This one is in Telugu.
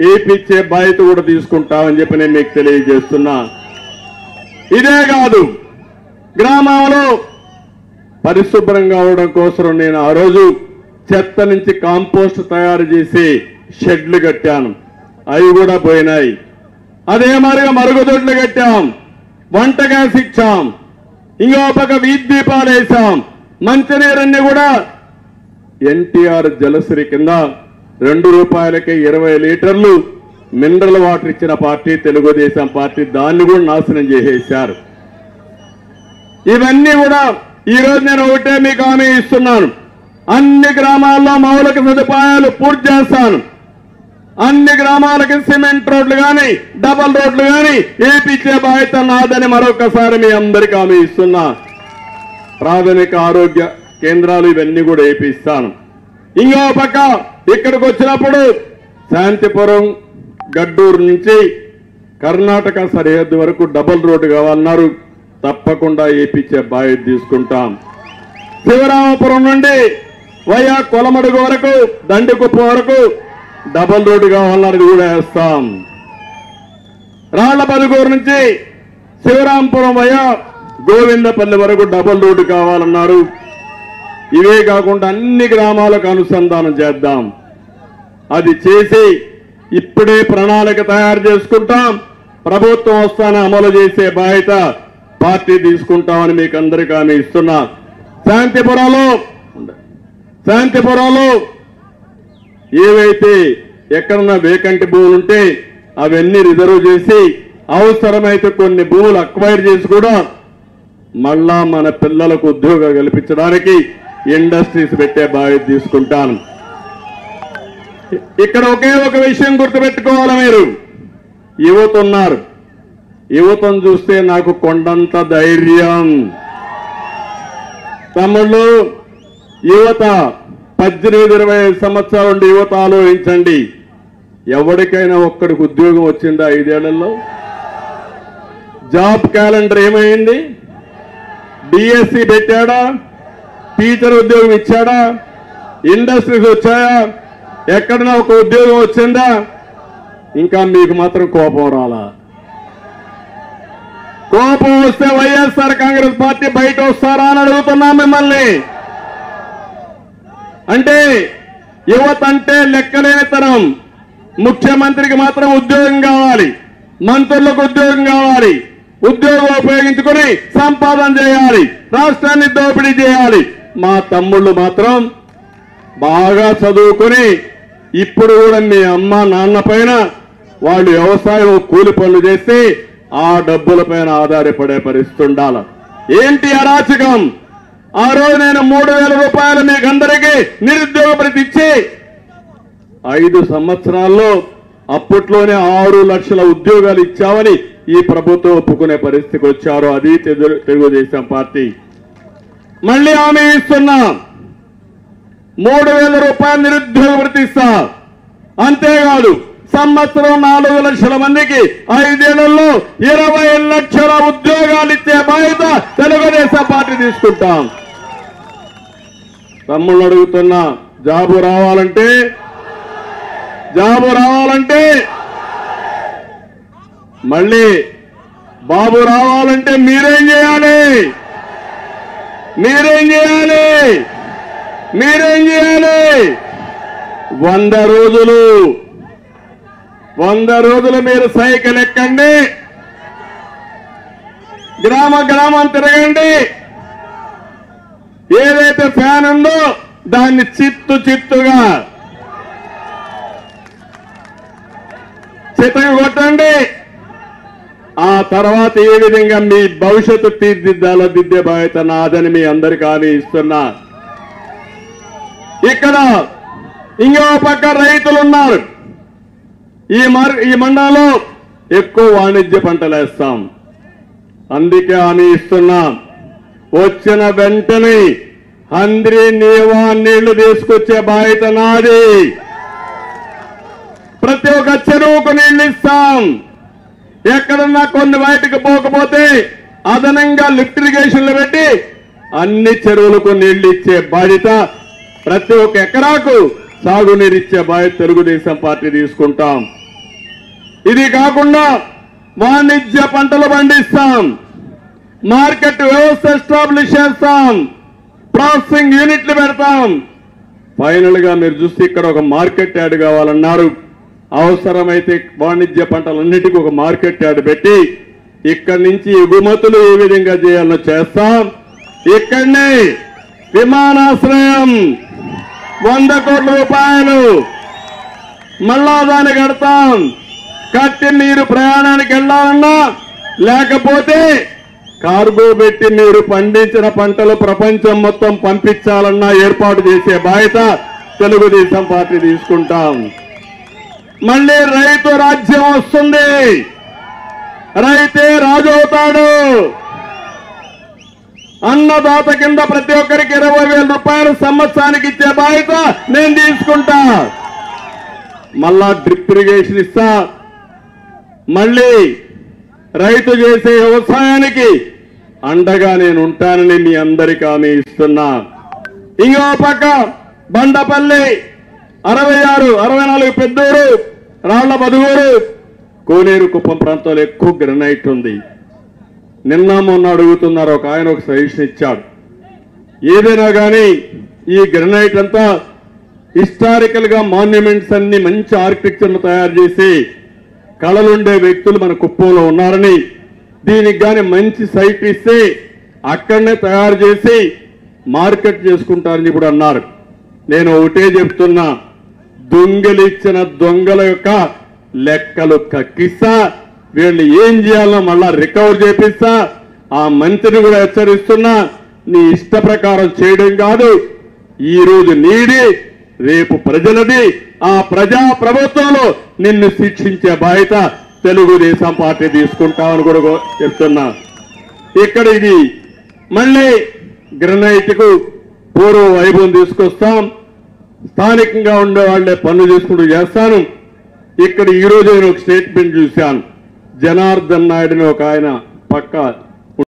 ఏపిచ్చే బాధ్యత కూడా తీసుకుంటామని చెప్పి నేను మీకు తెలియజేస్తున్నా. ఇదే కాదు, గ్రామంలో పరిశుభ్రంగా అవడం కోసం నేను ఆ రోజు చెత్త నుంచి కాంపోస్ట్ తయారు చేసి షెడ్లు కట్టాను, అవి కూడా పోయినాయి. అదే మరిగా మరుగుదొడ్లు కట్టాం, వంట గ్యాస్ ఇచ్చాం, ఇంకో పక్క వీధి దీపాలు వేసాం, మంచినీరన్నీ కూడా ఎన్టీఆర్ జలశ్రీ కింద 2 రూపాయలకే 20 లీటర్లు మినరల్ వాటర్ ఇచ్చిన పార్టీ తెలుగుదేశం పార్టీ. దాన్ని కూడా నాశనం చేసేశారు. ఇవన్నీ కూడా ఈరోజు నేను ఒకటే మీకు హామీ ఇస్తున్నాను, అన్ని గ్రామాల్లో మౌలిక సదుపాయాలు పూర్తి చేస్తాను. అన్ని గ్రామాలకి సిమెంట్ రోడ్లు కానీ డబల్ రోడ్లు కానీ వేయించే బాధ్యత నాదని మరొకసారి మీ అందరికీ హామీ ఇస్తున్నా. ప్రాథమిక ఆరోగ్య కేంద్రాలు ఇవన్నీ కూడా వేయిస్తాను. ఇంకో పక్క ఇక్కడికి వచ్చినప్పుడు శాంతిపురం గడ్డూరు నుంచి కర్ణాటక సరిహద్దు వరకు డబల్ రోడ్డు కావాలన్నారు, తప్పకుండా వేయించే బాధ్యత తీసుకుంటాం. శివరామపురం నుండి వయా కొలమడుగు వరకు దండుకుప్ప వరకు డబల్ రోడ్డు కావాలన్నారు, కూడా వేస్తాం. రాళ్లపదుగూరు నుంచి శివరాంపురం వయా గోవిందపల్లి వరకు డబల్ రోడ్డు కావాలన్నారు. ఇవే కాకుండా అన్ని గ్రామాలకు అనుసంధానం చేద్దాం. అది చేసి ఇప్పుడే ప్రణాళిక తయారు చేసుకుంటాం. ప్రభుత్వం వస్తానే అమలు చేసే బాధ్యత పార్టీ తీసుకుంటామని మీకు అందరికీ హామీ ఇస్తున్నా. శాంతిపురంలో ఏవైతే ఎక్కడన్నా వేకంటి భూములు ఉంటే అవన్నీ రిజర్వ్ చేసి అవసరమైతే కొన్ని భూములు అక్వైర్ చేసి కూడా మళ్ళా మన పిల్లలకు ఉద్యోగాలు కల్పించడానికి ఇండస్ట్రీస్ పెట్టే బాధ్యత తీసుకుంటాను. ఇక్కడ ఒకే ఒక విషయం గుర్తుపెట్టుకోవాలి, మీరు యువత ఉన్నారు. యువతను చూస్తే నాకు కొండంత ధైర్యం. తమ్ముళ్ళు, యువత 18-25 సంవత్సరాల నుండి యువత ఆలోచించండి. ఎవరికైనా ఒక్కడికి ఉద్యోగం వచ్చిందా 5 ఏళ్లలో? జాబ్ క్యాలెండర్ ఏమైంది? డిఎస్సి పెట్టాడా? టీచర్ ఉద్యోగం ఇచ్చాడా? ఇండస్ట్రీస్ వచ్చాయా? ఎక్కడన్నా ఒక ఉద్యోగం వచ్చిందా? ఇంకా మీకు మాత్రం కోపం రాలా? కోపం వస్తే వైఎస్ఆర్ కాంగ్రెస్ పార్టీ బయట వస్తారా అని అడుగుతున్నా మిమ్మల్ని. అంటే యువత అంటే లెక్కలేనితనం. ముఖ్యమంత్రికి మాత్రం ఉద్యోగం కావాలి, మంత్రులకు ఉద్యోగం కావాలి, ఉద్యోగం ఉపయోగించుకుని సంపాదన చేయాలి, రాష్ట్రాన్ని దోపిడీ చేయాలి. మా తమ్ముళ్ళు మాత్రం బాగా చదువుకుని ఇప్పుడు కూడా మీ అమ్మ నాన్న పైన వాళ్ళు వ్యవసాయం కూలి పనులు చేసి ఆ డబ్బుల పైన ఆధారపడే పరిస్థితి ఉండాలి. ఏంటి అరాచకం? ఆ రోజు నేను 3,000 రూపాయలు మీకు అందరికీ నిరుద్యోగ భృతి ఇచ్చి 5 సంవత్సరాల్లో అప్పట్లోనే 6 లక్షల ఉద్యోగాలు ఇచ్చామని ఈ ప్రభుత్వం ఒప్పుకునే పరిస్థితికి వచ్చారు. అది తెలుగుదేశం పార్టీ. మళ్ళీ హామీ ఇస్తున్నా, 3,000 రూపాయలు నిరుద్యోగ భృతి ఇస్తా. అంతేకాదు సంవత్సరం 4 లక్షల మందికి 5 ఏళ్లలో 20 లక్షల ఉద్యోగాలు ఇచ్చే బాధ్యత తెలుగుదేశం పార్టీ తీసుకుంటాం. తమ్ముళ్ళు అడుగుతున్నా, జాబు రావాలంటే మళ్ళీ బాబు రావాలంటే మీరేం చేయాలి? 100 రోజులు మీరు సైకిల్ ఎక్కండి, గ్రామం తిరగండి. ఏదైతే ఫ్యాన్ ఉందో దాన్ని చిత్తుగా కొట్టండి. ఆ తర్వాత ఏ విధంగా మీ భవిష్యత్తు తీర్చిదిద్దాలో దిద్దే బాధ్యత నాదని మీ అందరికీ హామీ ఇస్తున్నా. ఇక్కడ ఇంకో పక్క రైతులున్నారు. ఈ మండలంలో ఎక్కువ వాణిజ్య పంటలు వేస్తాం. అందుకే హామీ ఇస్తున్నా, వచ్చిన వెంటనే హంద్రి నీవా నీళ్లు తీసుకొచ్చే బాధ్యత నాది. ప్రతి ఒక్క చెరువుకు నీళ్లు ఇస్తాం. ఎక్కడన్నా కొన్ని బయటకు పోకపోతే అదనంగా లిఫ్ట్ ఇరిగేషన్లు పెట్టి అన్ని చెరువులకు నీళ్లు ఇచ్చే బాధ్యత, ప్రతి ఒక్క ఎకరాకు సాగునీరు ఇచ్చే బాధ్యత తెలుగుదేశం పార్టీ తీసుకుంటాం. ఇది కాకుండా వాణిజ్య పంటలు పండిస్తాం, మార్కెట్ వ్యవస్థ ఎస్టాబ్లిష్ చేస్తాం, ప్రాసెసింగ్ యూనిట్లు పెడతాం. ఫైనల్ గా మీరు చూస్తే ఇక్కడ ఒక మార్కెట్ యార్డ్ కావాలన్నారు. అవసరమైతే వాణిజ్య పంటలన్నిటికీ ఒక మార్కెట్ యార్డ్ పెట్టి ఇక్కడి నుంచి ఎగుమతులు ఏ విధంగా చేయాలో చేస్తాం. ఇక్కడనే విమానాశ్రయం 100 కోట్ల రూపాయలు మళ్ళా దాన్ని కడతాం. కట్టి మీరు ప్రయాణానికి వెళ్ళాలన్నా లేకపోతే కార్గో పెట్టి మీరు పండించిన పంటలు ప్రపంచం మొత్తం పంపించాలన్నా ఏర్పాటు చేసే బాధ్యత తెలుగుదేశం పార్టీ తీసుకుంటాం. మళ్ళీ రైతు రాజ్యం వస్తుంది, రైతే రాజు అవుతాడు. అన్నదాత కింద ప్రతి ఒక్కరికి 20,000 రూపాయలు సంవత్సరానికి ఇచ్చే బాధ్యత నేను తీసుకుంటా. మళ్ళా డ్రిప్ ఇరిగేషన్ ఇస్తా. మళ్ళీ రైతు చేసే వ్యవసాయానికి అండగా నేను ఉంటానని మీ అందరికీ హామీ ఇస్తున్నా. ఇంకో పక్క బండపల్లి 66, 64 పెద్దూరు, రాళ్ల బదుగూరు, కోనేరు కుప్పం ప్రాంతాల్లో ఎక్కువ గ్రనైట్ ఉంది. నిన్న మొన్న అడుగుతున్నారు, ఒక ఆయన ఒక సజెషన్ ఇచ్చాడు. ఏదైనా కానీ ఈ గ్రనైట్ అంతా హిస్టారికల్ గా మాన్యుమెంట్స్ అన్ని మంచి ఆర్కిటెక్చర్ను తయారు చేసి కళలుండే వ్యక్తులు మన కుప్పంలో ఉన్నారని, దీనికి కానీ మంచి సైట్ ఇస్తే అక్కడనే తయారు చేసి మార్కెట్ చేసుకుంటారని ఇప్పుడు అన్నారు. నేను ఒకటే చెప్తున్నా, దొంగలిచ్చిన దొంగల యొక్క లెక్కలు కక్కిస్తా, వీళ్ళు ఏం చేయాలో మళ్ళా రికవర్ చేపిస్తా. ఆ మంత్రిని కూడా హెచ్చరిస్తున్నా, నీ ఇష్ట ప్రకారం చేయడం కాదు, ఈ రోజు నీది రేపు ప్రజలది. ఆ ప్రజా ప్రభుత్వంలో నిన్ను శిక్షించే బాధ్యత తెలుగుదేశం పార్టీ తీసుకుంటామని కూడా చెప్తున్నా. ఇక్కడ ఇది మళ్ళీ గ్రనైట్ కు పూర్వ వైభవం తీసుకొస్తాం. స్థానికంగా ఉండే వాళ్లే పనులు చేసుకుంటూ చేస్తాను. ఇక్కడ ఈ రోజు నేను ఒక స్టేట్మెంట్ చూశాను. జనార్దన్ నాయుడుని ఒక ఆయన పక్క